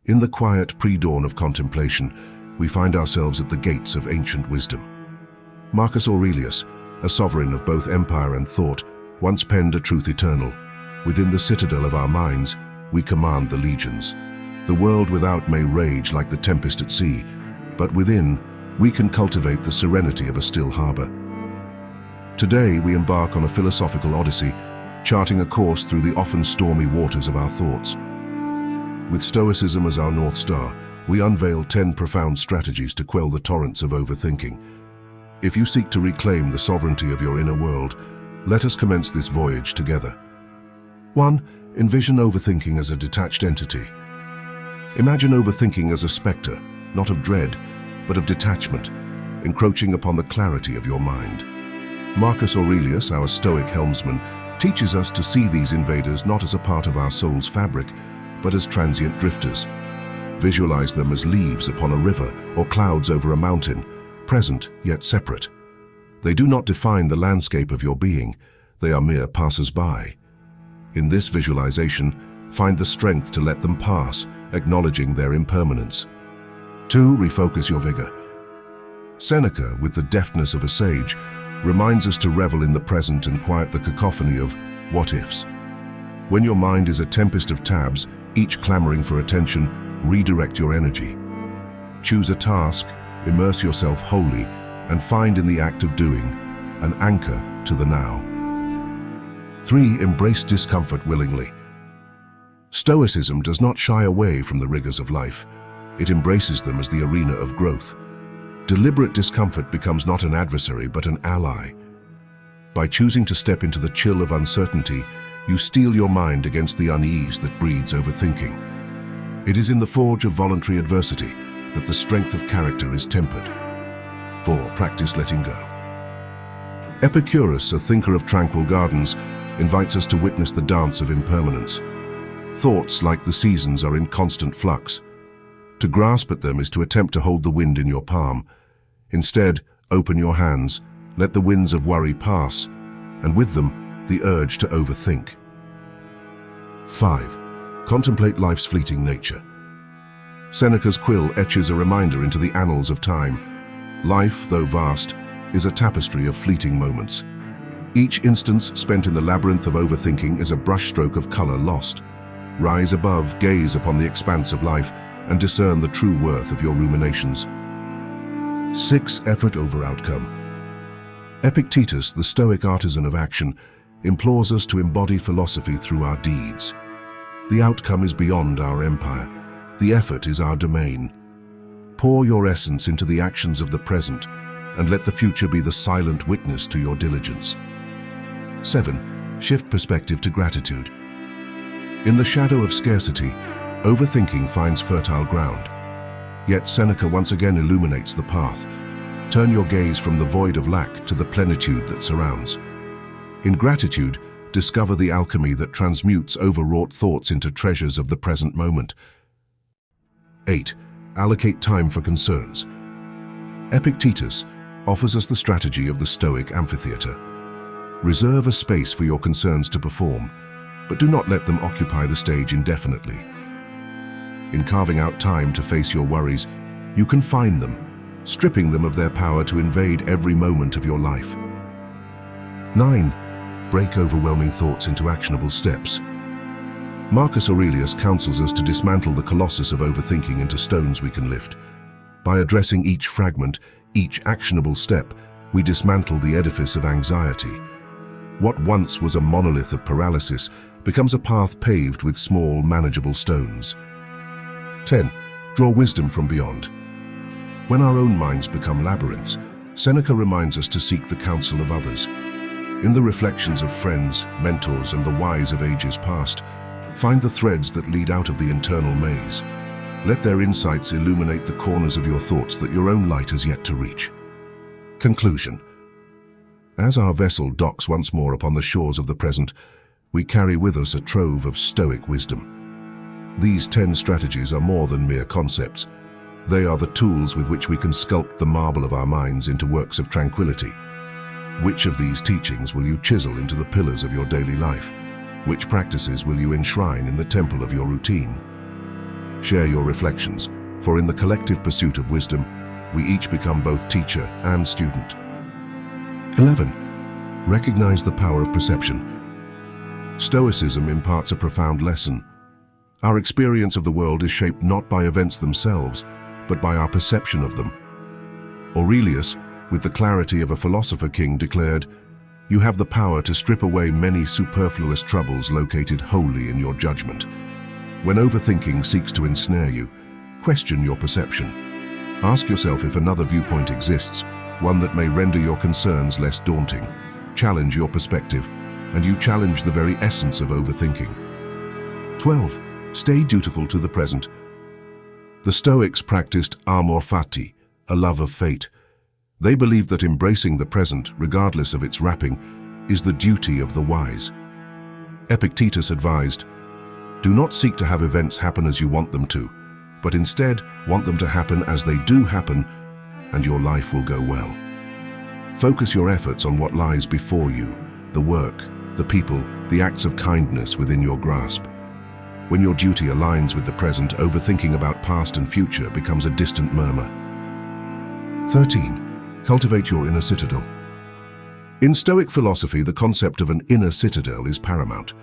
In the quiet pre-dawn of contemplation, we find ourselves at the gates of ancient wisdom. Marcus Aurelius, a sovereign of both empire and thought, once penned a truth eternal. Within the citadel of our minds, we command the legions. The world without may rage like the tempest at sea, but within, we can cultivate the serenity of a still harbor. Today, we embark on a philosophical odyssey, charting a course through the often stormy waters of our thoughts. With Stoicism as our North Star, we unveil 10 profound strategies to quell the torrents of overthinking. If you seek to reclaim the sovereignty of your inner world, let us commence this voyage together. 1. Envision overthinking as a detached entity. Imagine overthinking as a specter, not of dread, but of detachment, encroaching upon the clarity of your mind. Marcus Aurelius, our Stoic helmsman, teaches us to see these invaders not as a part of our soul's fabric, but as transient drifters. Visualize them as leaves upon a river or clouds over a mountain, present yet separate. They do not define the landscape of your being, they are mere passers-by. In this visualization, find the strength to let them pass, acknowledging their impermanence. 2. Refocus your vigor. Seneca, with the deftness of a sage, reminds us to revel in the present and quiet the cacophony of what-ifs. When your mind is a tempest of tabs, each clamoring for attention, redirect your energy. Choose a task, immerse yourself wholly, and find in the act of doing an anchor to the now. 3. Embrace discomfort willingly. Stoicism does not shy away from the rigors of life. It embraces them as the arena of growth. Deliberate discomfort becomes not an adversary but an ally. By choosing to step into the chill of uncertainty, you steel your mind against the unease that breeds overthinking. It is in the forge of voluntary adversity that the strength of character is tempered. 4. Practice letting go. Epictetus, a thinker of tranquil gardens, invites us to witness the dance of impermanence. Thoughts, like the seasons, are in constant flux. To grasp at them is to attempt to hold the wind in your palm. Instead, open your hands, let the winds of worry pass, and with them, the urge to overthink. 5. Contemplate life's fleeting nature. Seneca's quill etches a reminder into the annals of time. Life, though vast, is a tapestry of fleeting moments. Each instance spent in the labyrinth of overthinking is a brushstroke of color lost. Rise above, gaze upon the expanse of life, and discern the true worth of your ruminations. 6. Effort over outcome. Epictetus, the Stoic artisan of action, implores us to embody philosophy through our deeds. The outcome is beyond our empire. The effort is our domain. Pour your essence into the actions of the present, and let the future be the silent witness to your diligence. 7. Shift perspective to gratitude. In the shadow of scarcity, overthinking finds fertile ground. Yet Seneca once again illuminates the path. Turn your gaze from the void of lack to the plenitude that surrounds. In gratitude, discover the alchemy that transmutes overwrought thoughts into treasures of the present moment. 8. Allocate time for concerns. Epictetus offers us the strategy of the Stoic amphitheater. Reserve a space for your concerns to perform, but do not let them occupy the stage indefinitely. In carving out time to face your worries, you confine them, stripping them of their power to invade every moment of your life. 9. Break overwhelming thoughts into actionable steps. Marcus Aurelius counsels us to dismantle the colossus of overthinking into stones we can lift. By addressing each fragment, each actionable step, we dismantle the edifice of anxiety. What once was a monolith of paralysis becomes a path paved with small, manageable stones. 10. Draw wisdom from beyond. When our own minds become labyrinths, Seneca reminds us to seek the counsel of others. In the reflections of friends, mentors, and the wise of ages past, find the threads that lead out of the internal maze. Let their insights illuminate the corners of your thoughts that your own light has yet to reach. Conclusion. As our vessel docks once more upon the shores of the present, we carry with us a trove of Stoic wisdom. These 10 strategies are more than mere concepts. They are the tools with which we can sculpt the marble of our minds into works of tranquility. Which of these teachings will you chisel into the pillars of your daily life? Which practices will you enshrine in the temple of your routine? Share your reflections, for in the collective pursuit of wisdom, we each become both teacher and student. 11. Recognize the power of perception. Stoicism imparts a profound lesson. Our experience of the world is shaped not by events themselves, but by our perception of them. Aurelius, with the clarity of a philosopher king, declared, "You have the power to strip away many superfluous troubles located wholly in your judgment." When overthinking seeks to ensnare you, question your perception. Ask yourself if another viewpoint exists, one that may render your concerns less daunting. Challenge your perspective, and you challenge the very essence of overthinking. 12. Stay dutiful to the present. The Stoics practiced amor fati, a love of fate. They believed that embracing the present, regardless of its wrapping, is the duty of the wise. Epictetus advised, "Do not seek to have events happen as you want them to, but instead want them to happen as they do happen, and your life will go well." Focus your efforts on what lies before you, the work, the people, the acts of kindness within your grasp. When your duty aligns with the present, overthinking about past and future becomes a distant murmur. 13. Cultivate your inner citadel. In Stoic philosophy, the concept of an inner citadel is paramount.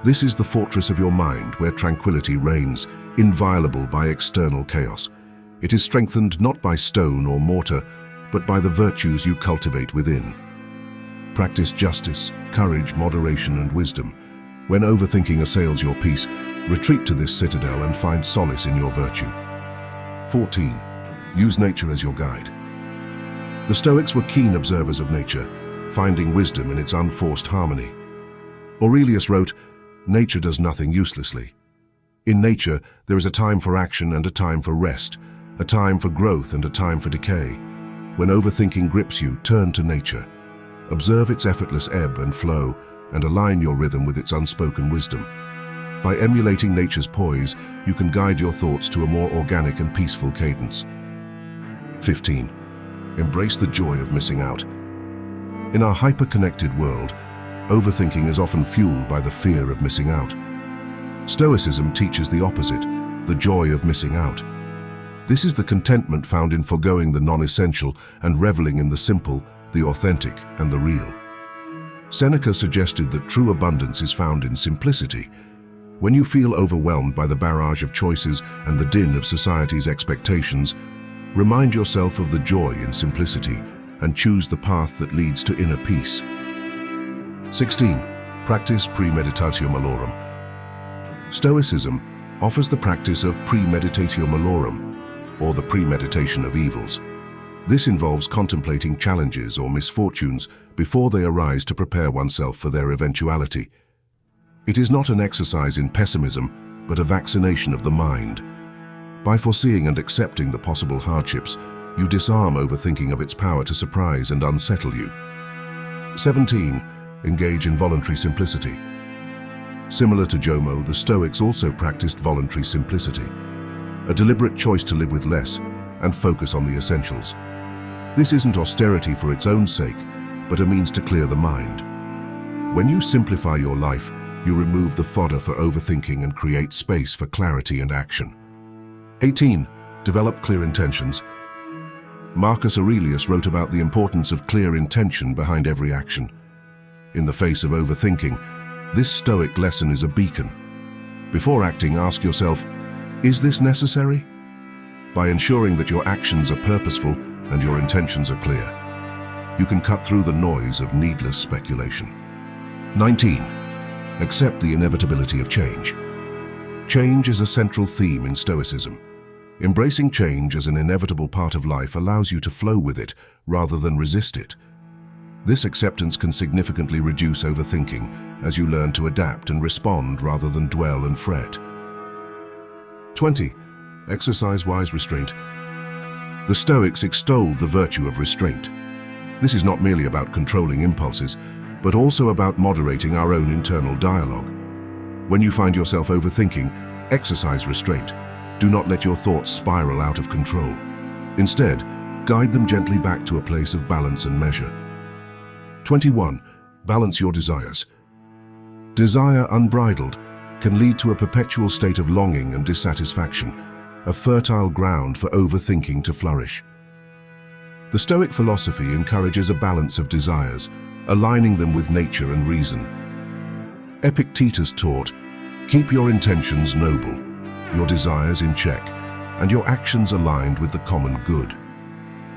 This is the fortress of your mind where tranquility reigns, inviolable by external chaos. It is strengthened not by stone or mortar, but by the virtues you cultivate within. Practice justice, courage, moderation, and wisdom. When overthinking assails your peace, retreat to this citadel and find solace in your virtue. 14. Use nature as your guide. The Stoics were keen observers of nature, finding wisdom in its unforced harmony. Aurelius wrote, "Nature does nothing uselessly. In nature, there is a time for action and a time for rest, a time for growth and a time for decay. When overthinking grips you, turn to nature. Observe its effortless ebb and flow, and align your rhythm with its unspoken wisdom. By emulating nature's poise, you can guide your thoughts to a more organic and peaceful cadence." 15. Embrace the joy of missing out. In our hyper-connected world, overthinking is often fueled by the fear of missing out. Stoicism teaches the opposite, the joy of missing out. This is the contentment found in forgoing the non-essential and reveling in the simple, the authentic, and the real. Seneca suggested that true abundance is found in simplicity. When you feel overwhelmed by the barrage of choices and the din of society's expectations, remind yourself of the joy in simplicity and choose the path that leads to inner peace. 16. Practice premeditatio malorum. Stoicism offers the practice of premeditatio malorum, or the premeditation of evils. This involves contemplating challenges or misfortunes before they arise to prepare oneself for their eventuality. It is not an exercise in pessimism, but a vaccination of the mind. By foreseeing and accepting the possible hardships, you disarm overthinking of its power to surprise and unsettle you. 17. Engage in voluntary simplicity. Similar to Jomo, the Stoics also practiced voluntary simplicity, a deliberate choice to live with less and focus on the essentials. This isn't austerity for its own sake, but a means to clear the mind. When you simplify your life, you remove the fodder for overthinking and create space for clarity and action. 18. Develop clear intentions. Marcus Aurelius wrote about the importance of clear intention behind every action. In the face of overthinking, this Stoic lesson is a beacon. Before acting, ask yourself, is this necessary? By ensuring that your actions are purposeful and your intentions are clear, you can cut through the noise of needless speculation. 19. Accept the inevitability of change. Change is a central theme in Stoicism. Embracing change as an inevitable part of life allows you to flow with it rather than resist it. This acceptance can significantly reduce overthinking as you learn to adapt and respond rather than dwell and fret. 20. Exercise wise restraint. The Stoics extolled the virtue of restraint. This is not merely about controlling impulses, but also about moderating our own internal dialogue. When you find yourself overthinking, exercise restraint. Do not let your thoughts spiral out of control. Instead, guide them gently back to a place of balance and measure. 21. Balance your desires. Desire unbridled can lead to a perpetual state of longing and dissatisfaction, a fertile ground for overthinking to flourish. The Stoic philosophy encourages a balance of desires, aligning them with nature and reason. Epictetus taught, "Keep your intentions noble, your desires in check, and your actions aligned with the common good."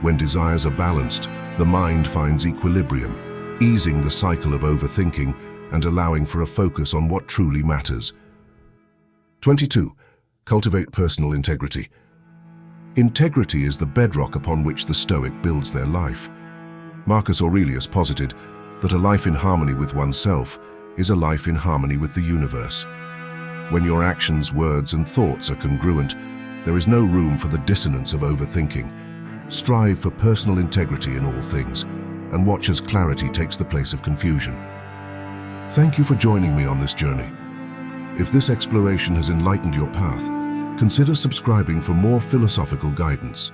When desires are balanced, the mind finds equilibrium, easing the cycle of overthinking and allowing for a focus on what truly matters. 22. Cultivate personal integrity. Integrity is the bedrock upon which the Stoic builds their life. Marcus Aurelius posited that a life in harmony with oneself is a life in harmony with the universe. When your actions, words, and thoughts are congruent, there is no room for the dissonance of overthinking. Strive for personal integrity in all things, and watch as clarity takes the place of confusion. Thank you for joining me on this journey. If this exploration has enlightened your path, consider subscribing for more philosophical guidance.